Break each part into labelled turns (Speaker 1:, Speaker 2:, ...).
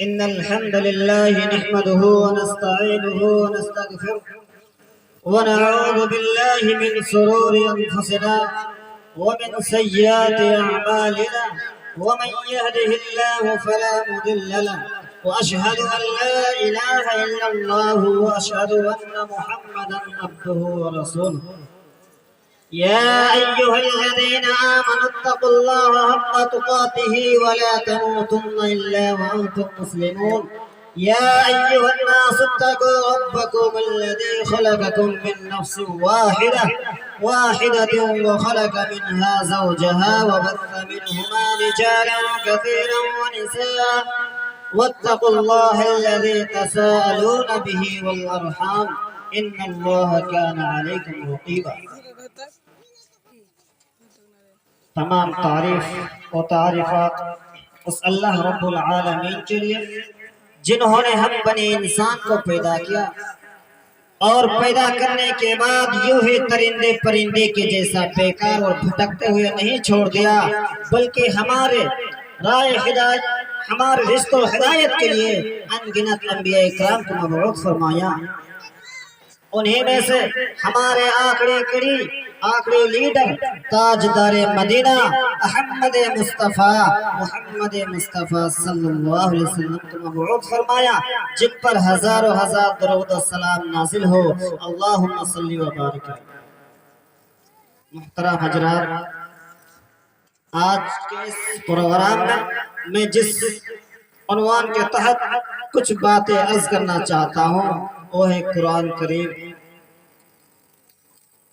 Speaker 1: إن الحمد لله نحمده ونستعينه ونستغفره ونعوذ بالله من شرور أنفسنا ومن سيئات أعمالنا ومن يهده الله فلا مضل له وأشهد أن لا إله إلا الله وأشهد أن محمدا عبده ورسوله يا أيها الذين آمنوا اتقوا الله حق تقاته ولا تموتن إلا وأنتم مسلمون يا أيها الناس اتقوا ربكم الذي خلقكم من نفس واحدة وخلق منها زوجها وبث منهما رجالا كثيرا ونساء واتقوا الله الذي تساءلون به والأرحام إن الله كان عليكم رقيبا تمام تعریف و تعریفات اس اللہ رب العالمین کے لیے جنہوں نے ہم بنی انسان کو پیدا کیا اور پیدا کرنے کے بعد یوں ہی درندے پرندے کے جیسا بیکار اور بھٹکتے ہوئے نہیں چھوڑ دیا بلکہ ہمارے رائے ہدایت ہمارے رزق و ہدایت کے لیے ان گنت انبیاء اکرام کو مبعوث فرمایا۔ انہیں میں سے ہمارے آخری لیڈر تاجدار مدینہ محمد مصطفیٰ صلی اللہ علیہ وسلم کو مبعوث فرمایا، جن پر ہزاروں ہزار درود و سلام نازل ہو۔ اللہم صلی و بارک۔ محترم حضرات، آج کے اس پروگرام میں جس عنوان کے تحت کچھ باتیں عرض کرنا چاہتا ہوں وہ ہے قرآن کریم۔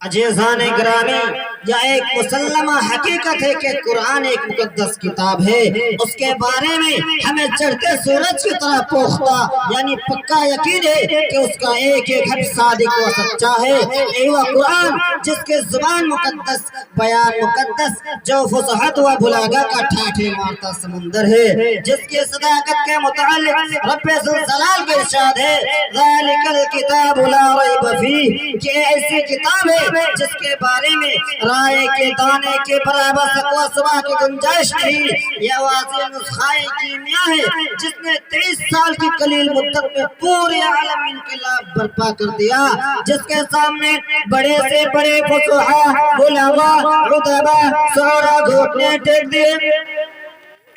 Speaker 1: عزیزان گرامی، یہ ایک مسلمہ حقیقت ہے کہ قرآن ایک مقدس کتاب ہے۔ اس کے بارے میں ہمیں چڑھتے سورج کی طرح پختہ یعنی پکا یقین ہے کہ اس کا ایک ایک حرف صادق و سچا ہے۔ ایوہ قرآن جس کے زبان مقدس، بیان مقدس، جو فصاحت و بلاغہ کا ٹھاٹھے مارتا سمندر ہے، جس کی صداقت کے متعلق رب ذوالجلال کا ارشاد ہے ذالک الکتاب لا ریب فیہ، کہ ایسی کتاب ہے جس کے بارے میں رائے کے دانے کے برابر سقوہ سوا کی گنجائش نہیں۔ یہ واضح نسخہ کیمیاء ہے جس نے 23 سال کی قلیل مدت میں پورے عالم انقلاب برپا کر دیا، جس کے سامنے بڑے سے بڑے فصحاء، علماء، ادباء، شعراء گھٹنے ٹیک دیے۔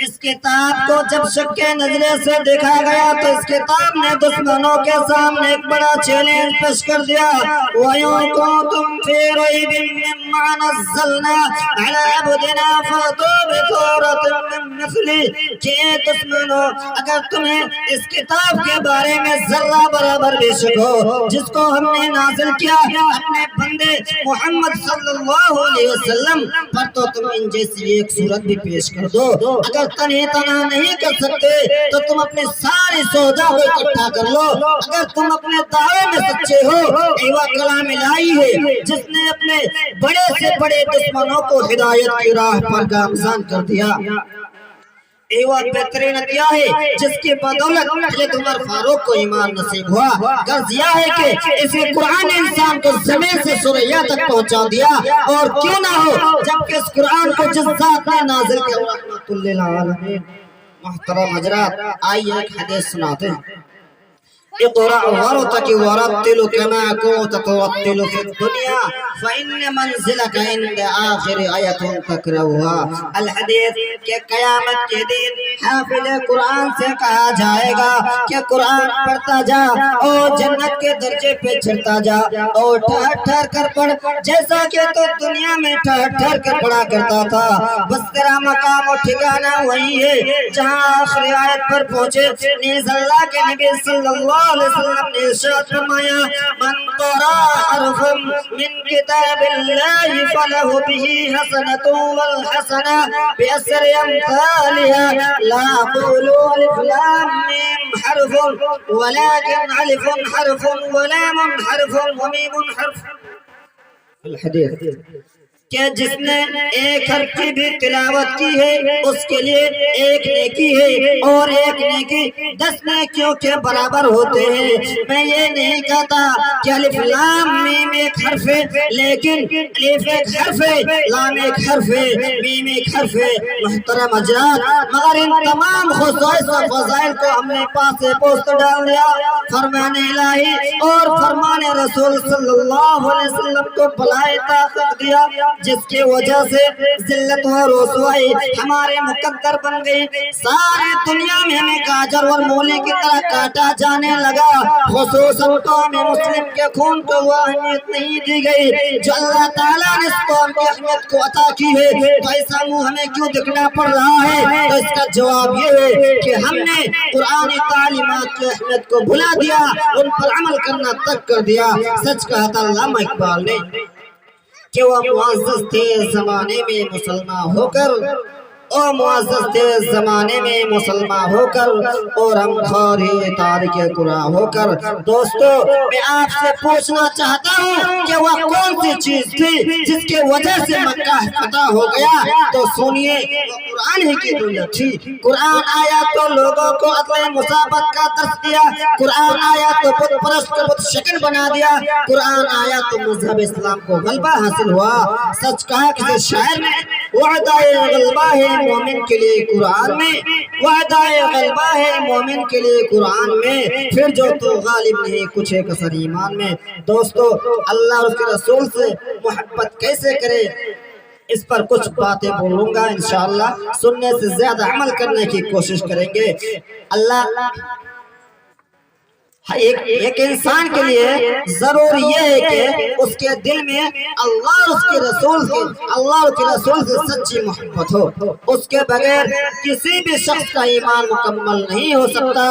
Speaker 1: اس کتاب کو جب شک کے نظرے سے دیکھا گیا تو اس کتاب نے دشمنوں کے سامنے ایک بڑا چیلنج پیش کر دیا۔ وَإِن كُنتُمْ فِي رَيْبٍ مِّمَّا نَزَّلْنَا عَلَىٰ عَبْدِنَا فَأْتُوا بِسُورَةٍ مِّن مِّثْلِهِ، کہ دشمنوں اگر تمہیں اس کتاب کے بارے میں ذرہ برابر بھی شک ہو جس کو ہم نے نازل کیا اپنے بندے محمد صلی اللہ علیہ وسلم پر، تو تم ان جیسی ایک صورت بھی پیش کر دو۔ اگر تنہی تنہا نہیں کر سکتے تو تم اپنے ساری سودا کو اکٹھا کر لو۔ اگر تم اپنے دعوے میں سچے ہو، ایوہ کلام الہی ہے جس نے اپنے بڑے سے بڑے دشمنوں کو ہدایت کی راہ پر گامزن کر دیا۔ ایوہ بہترین عطیہ ہے جس کی بدولت حضرت عمر فاروق کو ایمان نصیب ہوا۔ غرض یہ ہے کہ اسی قرآن نے انسان کو زمین سے ثریا تک پہنچا دیا، اور کیوں نہ ہو جبکہ اس قرآن کو جس ذات نے نازل کیا رحمت للعالمین۔ محترم حضرات، آئیے ایک حدیث سناتے ہیں۔ اقرأ ورتقِ ورتل كما كنت ترتل في الدنيا فإن منزلك عند آخر آية تقرأها۔ الحدیث کہ قیامت کے دن حافظ قرآن سے کہا جائے گا کہ قرآن پڑھتا جا اور جنت کے درجے پہ چڑھتا جا اور ٹھہر ٹھہر کر پڑھ، جیسا کہ تو دنیا میں ٹھہر ٹھہر کر پڑھا کرتا تھا۔ بس تیرا مقام و ٹھکانہ وہی ہے جہاں آخری آیت پر پہنچے۔ نیز اللہ کے نبی صلی اللہ علیہ وسلم نے ارشاد فرمایا من قرأ حرف من کتاب اللہ فلہ بہ حسنۃ والحسنہ بعشر امثالها لا قولوا الف لام میم حرف ولكن الف حرف ولام حرف ومیم حرف۔ الحدیث کہ جس نے ایک حرف کی بھی تلاوت کی ہے اس کے لیے ایک نیکی ہے، اور ایک نیکی 10 نیکیوں کے برابر ہوتے ہیں۔ میں یہ نہیں کہتا کہ الف لام میم ایک حرف ہے، لیکن الف ایک حرف ہے، لام ایک حرف ہے، میم ایک حرف ہے۔ محترم حضرات، مگر ان تمام خصائص و فضائل کو ہم نے پاس پوست ڈال دیا۔ فرمان الہی اور فرمان رسول صلی اللہ علیہ وسلم کو بلائے طاقت دیا، جس کی وجہ سے ذلت و رسوائی ہمارے مقدر بن گئی۔ ساری دنیا میں ہمیں گاجر اور مولی کی طرح کاٹا جانے لگا، خصوصاً قوم مسلم کے خون کو وہ اہمیت نہیں دی گئی جو اللہ تعالیٰ نے اس قوم کی اہمیت کو عطا کی ہے۔ تو ایسا منہ ہمیں کیوں دکھنا پڑ رہا ہے؟ تو اس کا جواب یہ ہے کہ ہم نے قرآنی تعلیمات کی اہمیت کو بھلا دیا، ان پر عمل کرنا ترک کر دیا۔ سچ کہا تھا علامہ اقبال نے کہ وہ معزز تھے زمانے میں مسلمان ہو کر، او معزز تھے زمانے میں مسلمان ہو کر، اور ہم خاری تارک قرآن ہو کر۔ دوستو، میں آپ سے پوچھنا چاہتا ہوں کہ وہ کون سی چیز تھی جس کے وجہ سے مکہ فتح ہو گیا؟ تو سنیے، وہ قرآن ہی کی دولت تھی۔ قرآن آیا تو لوگوں کو عدل مساوات کا درس دیا، قرآن آیا تو بت پرست کو بت شکل بنا دیا، قرآن آیا تو مذہب اسلام کو غلبہ حاصل ہوا۔ سچ کہا کسی شاعر نے، وعدہ غلبہ ہے مومن کے لیے قرآن میں، وعدہ غلبہ ہے مومن کے لیے قرآن میں، پھر جو تو غالب نہیں کچھ ہے کسر ایمان میں۔ دوستو، اللہ اور اس کے رسول سے محبت کیسے کرے، اس پر کچھ باتیں بولوں گا انشاءاللہ۔ سننے سے زیادہ عمل کرنے کی کوشش کریں گے۔ اللہ ایک انسان کے لیے ضروری یہ ہے کہ اس کے دل میں اللہ اور اس کے رسول سے سچی محبت ہو۔ اس کے بغیر کسی بھی شخص کا ایمان مکمل نہیں ہو سکتا۔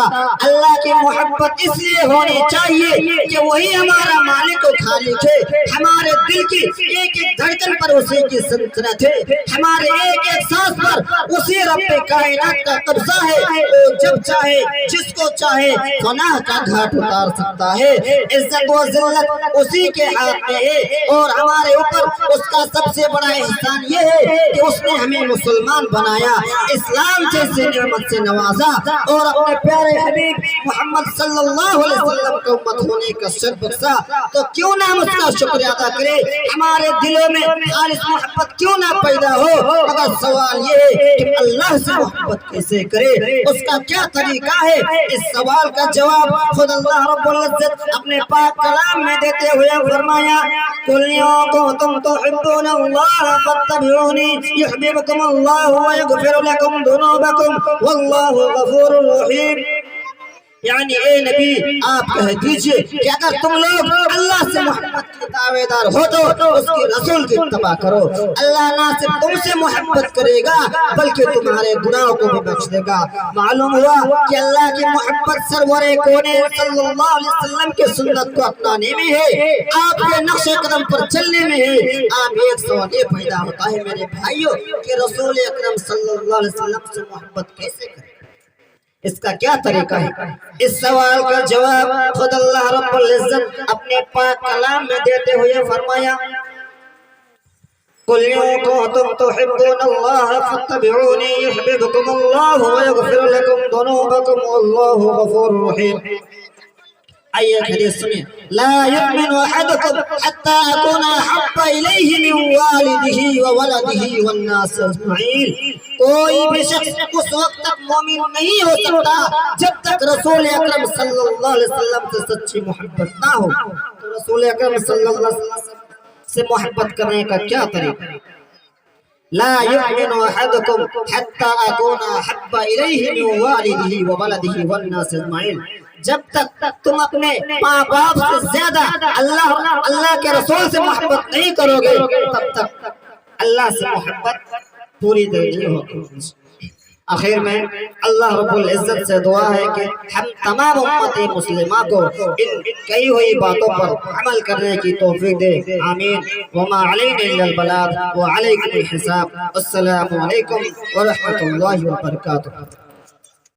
Speaker 1: اللہ کی محبت اس لیے ہونی چاہیے کہ وہی ہمارا مالک و خالق ہے، ہمارے دل کی ایک ایک دھڑکن پر اسی کی سلطنت ہے، ہمارے ایک ایک سانس پر اسی رب کائنات کا قبضہ ہے۔ وہ جب چاہے جس کو چاہے گناہ کا گھاٹ اتار سکتا ہے۔ عزت و ذلت اسی کے ہاتھ میں ہے، اور ہمارے اوپر اس کا سب سے بڑا احسان یہ ہے کہ اس نے ہمیں مسلمان بنایا، اسلام جیسے نعمت سے نوازا، اور اپنے پیارے حبیب محمد صلی اللہ علیہ وسلم کو امت ہونے کا شرف بخشا۔ تو کیوں نہ ہم اس کا شکر ادا کرے؟ ہمارے دلوں میں خالص محبت کیوں نہ پیدا ہو؟ مگر سوال یہ ہے کہ اللہ سے محبت کیسے کرے، اس کا کیا طریقہ ہے؟ اس سوال کا جواب خود اللہ رب العزت اپنے پاک کلام میں دیتے ہوئے فرمایا، قُلْ إِن كُنتُمْ تُحِبُّونَ اللَّهَ فَاتَّبِعُونِي يُحْبِبْكُمُ اللَّهُ وَيَغْفِرْ لَكُمْ ذُنُوبَكُمْ وَاللَّهُ غَفُورٌ رَحِيمٌ۔ یعنی اے نبی، آپ کہہ دیجئے کہ اگر تم لوگ اللہ سے محبت کے دعوے دار ہو تو اس کے رسول کی اتباع کرو۔ اللہ نہ صرف تم سے محبت کرے گا بلکہ تمہارے گناہوں کو بھی بخش دے گا۔ معلوم ہوا کہ اللہ کی محبت سرور کونین صلی اللہ علیہ وسلم کے سنت کو اپنانے میں ہے، آپ کے نقش قدم پر چلنے میں ہے۔ آپ ایک سوال یہ پیدا ہوتا ہے میرے بھائیوں کہ رسول اکرم صلی اللہ علیہ وسلم سے محبت کیسے کریں؟ اس کا کیا طریقہ ہے؟ اس سوال کا جواب خود اللہ رب العزت اپنے پاک کلام میں دیتے ہوئے فرمایا، قُلْ إِن كُنتُمْ تُحِبُّونَ اللَّهَ فَاتَّبِعُونِي يُحْبِبْكُمُ اللَّهُ وَيَغْفِرْ لَكُمْ ذُنُوبَكُمْ وَاللَّهُ غَفُورٌ رَحِيمٌ۔ آئیے ایک حدیث سنیں، لا يؤمن احدكم حتى اكون احب اليه من والده وولده والناس اجمعین۔ کوئی بھی شخص اس وقت تک مومن نہیں ہو سکتا جب تک رسول اکرم صلی اللہ علیہ وسلم سے سچی محبت نہ ہو۔ تو رسول اکرم صلی اللہ علیہ وسلم سے محبت کرنے کا کیا طریقہ؟ لا يؤمن احدكم حتى اكون احب اليه من والده وولده والناس اجمعین۔ جب تک تم اپنے ماں باپ سے زیادہ اللہ کے رسول سے محبت نہیں کرو گے تب تک اللہ سے محبت پوری نہیں ہوگی۔ آخر میں اللہ رب العزت سے دعا ہے کہ ہم تمام امت مسلمہ کو ان کئی ہوئی باتوں پر عمل کرنے کی توفیق دے، آمین۔ وما علینا الا البلاغ وعلیکم الحساب۔ السلام علیکم ورحمۃ اللہ وبرکاتہ۔